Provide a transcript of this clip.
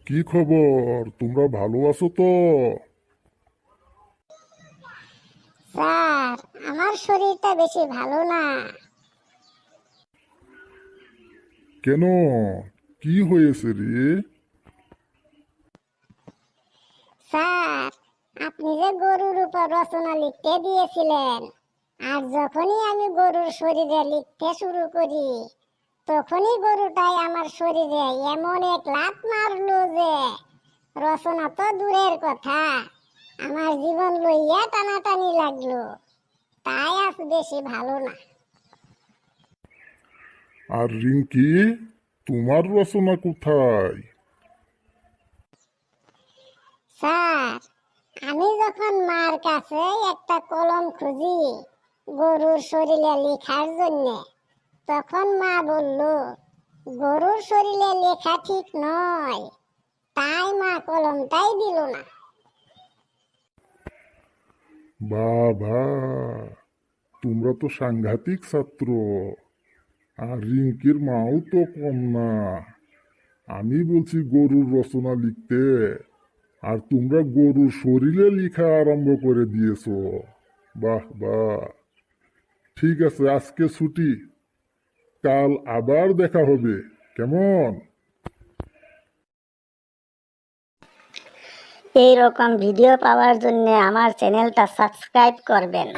কি খবর? তোমরা ভালো আছো তো? স্যার, আমার শরীরটা বেশি ভালো না। কেন? কি হয়েছে রে? স্যার, আপনি যে গরুর উপর রচনা লিখতে দিয়েছিলেন, আর যখনই আমি গরুর শরীরে লিখতে শুরু করি, তখনই গরুটাই আমার শরীরে এমন এক লাথ মারলো যে রচনা তো দূরের কথা, আমার জীবন লইয়া টানাটানি লাগলো। তাই আজ বেশি ভালো না। আর রিঙ্কি, তোমার রচনা কোথায়? স্যার, আমি যখন মার কাছে একটা কলম খুঁজি গরুর শরীরে লেখার জন্য, তখন মা বলল গরুর শরীরে লেখা ঠিক নয়। তাই মা কলমটাই দিল না। বাবা, তোমরা তো সাংঘাতিক ছাত্র। আর রিঙ্কির মাও তো কম না। আমি বলছি গরুর রচনা লিখতে, আর তোমরা গরুর শরীরে লেখা আরম্ভ করে দিয়েছো। বাহ বাহ। ঠিক আছে, আজকে ছুটি। কাল আবার দেখা হবে, কেমন? এই রকম ভিডিও পাওয়ার জন্য আমার চ্যানেলটা সাবস্ক্রাইব করবেন।